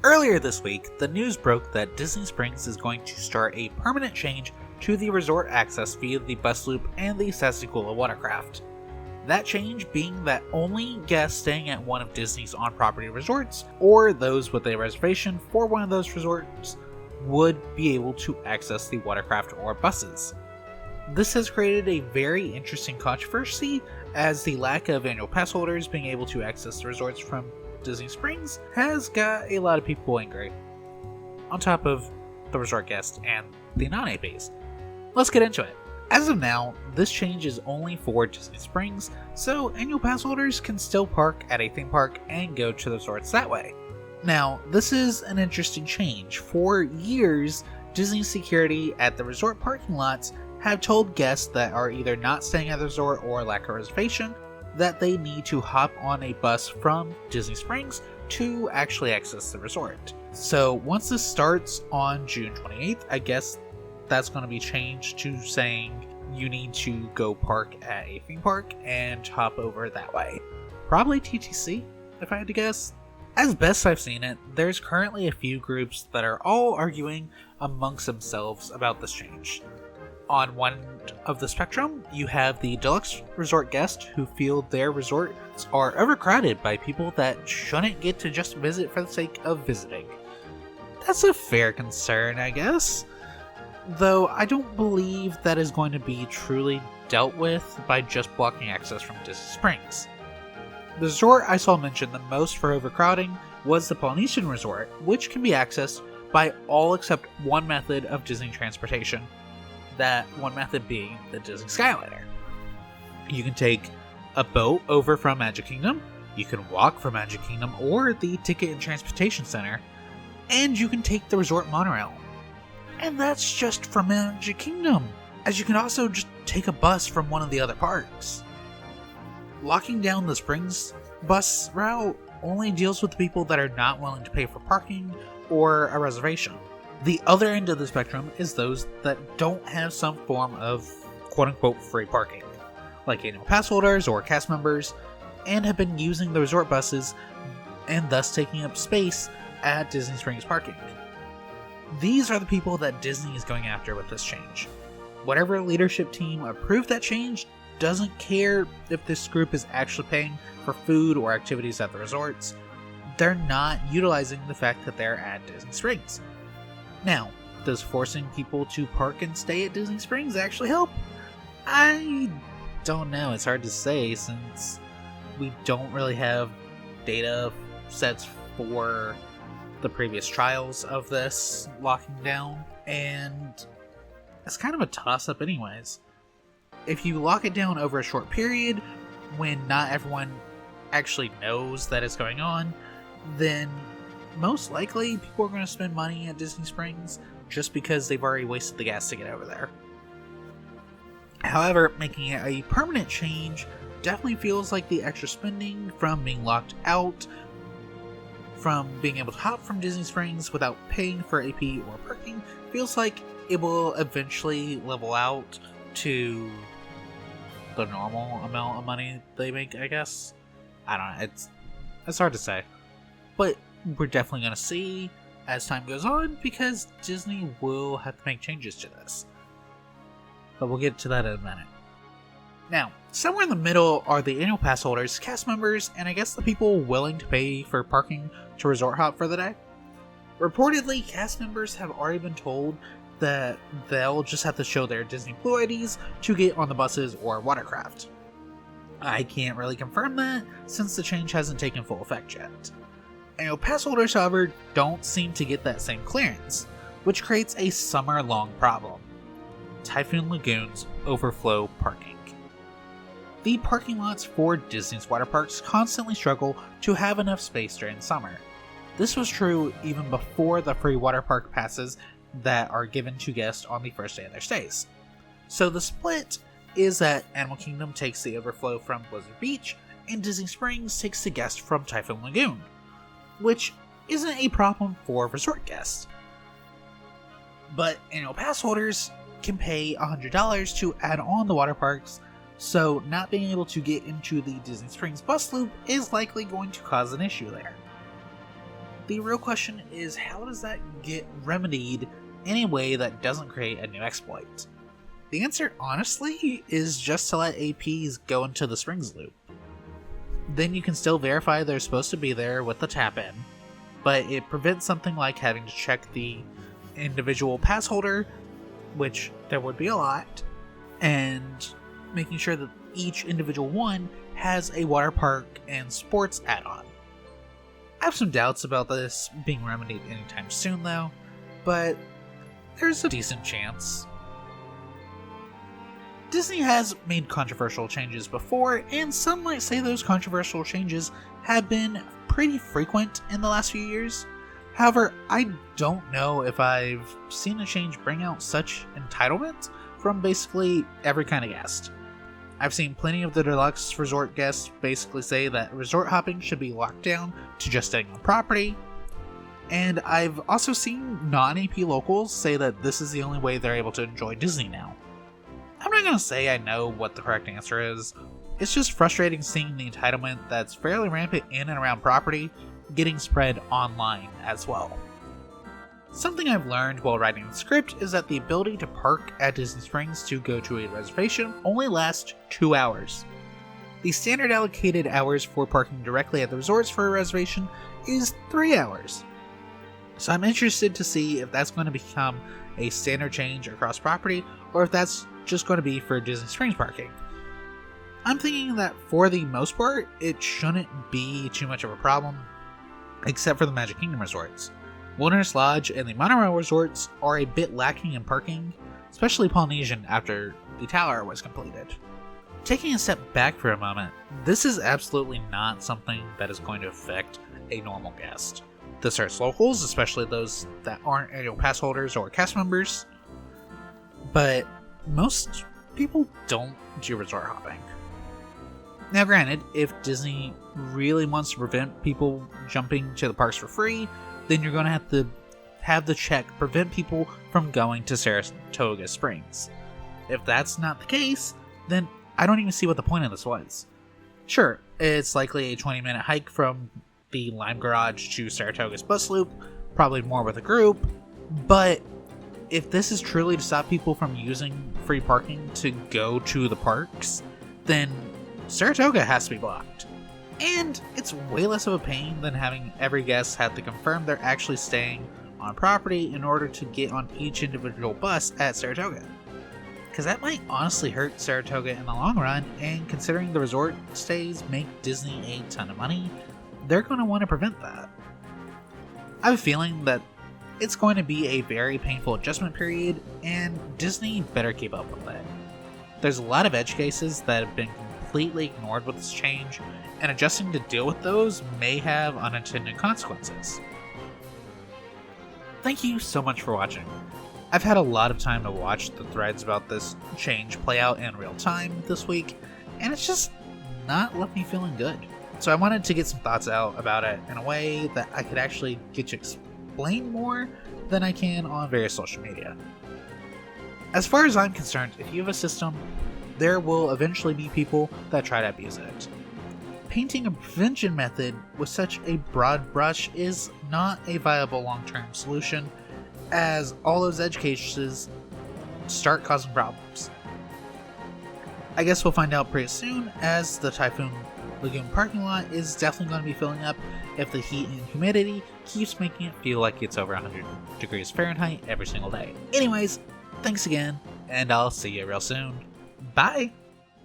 Earlier this week, the news broke that Disney Springs is going to start a permanent change to the resort access via the bus loop and the Sasakula watercraft. That change being that only guests staying at one of Disney's on-property resorts, or those with a reservation for one of those resorts, would be able to access the watercraft or buses. This has created a very interesting controversy, as the lack of annual pass holders being able to access the resorts from Disney Springs has got a lot of people angry, on top of the resort guests and the non-APs. Let's get into it. As of now, this change is only for Disney Springs, so annual pass holders can still park at a theme park and go to the resorts that way. Now, this is an interesting change. For years, Disney security at the resort parking lots have told guests that are either not staying at the resort or lack a reservation that they need to hop on a bus from Disney Springs to actually access the resort. So once this starts on June 28th, I guess that's going to be changed to saying you need to go park at a theme park and hop over that way. Probably TTC, if I had to guess. As best I've seen it, there's currently a few groups that are all arguing amongst themselves about this change. On one of the spectrum, you have the deluxe resort guests who feel their resorts are overcrowded by people that shouldn't get to just visit for the sake of visiting. That's a fair concern, I guess. Though I don't believe that is going to be truly dealt with by just blocking access from Disney Springs. The resort I saw mentioned the most for overcrowding was the Polynesian Resort, which can be accessed by all except one method of Disney transportation. That one method being the Disney Skyliner. You can take a boat over from Magic Kingdom, you can walk from Magic Kingdom or the Ticket and Transportation Center, and you can take the resort monorail. And that's just from Magic Kingdom, as you can also just take a bus from one of the other parks. Locking down the Springs bus route only deals with the people that are not willing to pay for parking or a reservation. The other end of the spectrum is those that don't have some form of quote-unquote free parking, like annual pass holders or cast members, and have been using the resort buses and thus taking up space at Disney Springs parking. These are the people that Disney is going after with this change. Whatever leadership team approved that change doesn't care if this group is actually paying for food or activities at the resorts. They're not utilizing the fact that they're at Disney Springs. Now, does forcing people to park and stay at Disney Springs actually help? I don't know. It's hard to say since we don't really have data sets for the previous trials of this locking down, and it's kind of a toss-up anyways. If you lock it down over a short period, when not everyone actually knows that it's going on, then most likely people are going to spend money at Disney Springs just because they've already wasted the gas to get over there. However, making it a permanent change definitely feels like the extra spending from being locked out, from being able to hop from Disney Springs without paying for AP or parking, feels like it will eventually level out to the normal amount of money they make, I guess. I don't know, it's hard to say. But we're definitely going to see as time goes on, because Disney will have to make changes to this. But we'll get to that in a minute. Now, somewhere in the middle are the annual pass holders, cast members, and I guess the people willing to pay for parking to resort hop for the day. Reportedly, cast members have already been told that they'll just have to show their Disney Blue IDs to get on the buses or watercraft. I can't really confirm that, since the change hasn't taken full effect yet. Annual pass holders, however, don't seem to get that same clearance, which creates a summer-long problem. Typhoon Lagoon's overflow parking. The parking lots for Disney's water parks constantly struggle to have enough space during summer. This was true even before the free water park passes that are given to guests on the first day of their stays. So the split is that Animal Kingdom takes the overflow from Blizzard Beach, and Disney Springs takes the guests from Typhoon Lagoon, which isn't a problem for resort guests. But annual pass holders can pay $100 to add on the water parks, so not being able to get into the Disney Springs bus loop is likely going to cause an issue there. The real question is, how does that get remedied in a way that doesn't create a new exploit? The answer, honestly, is just to let APs go into the Springs loop. Then you can still verify they're supposed to be there with the tap-in, but it prevents something like having to check the individual pass holder, which there would be a lot, and making sure that each individual one has a water park and sports add-on. I have some doubts about this being remedied anytime soon though, but there's a decent chance. Disney has made controversial changes before, and some might say those controversial changes have been pretty frequent in the last few years. However, I don't know if I've seen a change bring out such entitlement from basically every kind of guest. I've seen plenty of the deluxe resort guests basically say that resort hopping should be locked down to just staying on property, and I've also seen non-AP locals say that this is the only way they're able to enjoy Disney now. I'm not going to say I know what the correct answer is. It's just frustrating seeing the entitlement that's fairly rampant in and around property getting spread online as well. Something I've learned while writing the script is that the ability to park at Disney Springs to go to a reservation only lasts 2 hours. The standard allocated hours for parking directly at the resorts for a reservation is 3 hours. So I'm interested to see if that's going to become a standard change across property, or if that's just going to be for Disney Springs parking. I'm thinking that for the most part, it shouldn't be too much of a problem, except for the Magic Kingdom resorts. Wilderness Lodge and the Monorail resorts are a bit lacking in parking, especially Polynesian after the tower was completed. Taking a step back for a moment, this is absolutely not something that is going to affect a normal guest. This hurts locals, especially those that aren't annual pass holders or cast members, but most people don't do resort hopping. Now granted, if Disney really wants to prevent people jumping to the parks for free, then you're going to have the check prevent people from going to Saratoga Springs. If that's not the case, then I don't even see what the point of this was. Sure, it's likely a 20-minute hike from the Lime Garage to Saratoga's bus loop, probably more with a group, but if this is truly to stop people from using free parking to go to the parks, then Saratoga has to be blocked. And it's way less of a pain than having every guest have to confirm they're actually staying on property in order to get on each individual bus at Saratoga. Because that might honestly hurt Saratoga in the long run, and considering the resort stays make Disney a ton of money, they're going to want to prevent that. I have a feeling that it's going to be a very painful adjustment period, and Disney better keep up with it. There's a lot of edge cases that have been completely ignored with this change, and adjusting to deal with those may have unintended consequences. Thank you so much for watching. I've had a lot of time to watch the threads about this change play out in real time this week, and it's just not left me feeling good. So I wanted to get some thoughts out about it in a way that I could actually get to explain more than I can on various social media. As far as I'm concerned, if you have a system, there will eventually be people that try to abuse it. Painting a prevention method with such a broad brush is not a viable long-term solution, as all those edge cases start causing problems. I guess we'll find out pretty soon, as the Typhoon Lagoon parking lot is definitely going to be filling up if the heat and humidity keeps making it feel like it's over 100 degrees Fahrenheit every single day. Anyways, thanks again, and I'll see you real soon. Bye!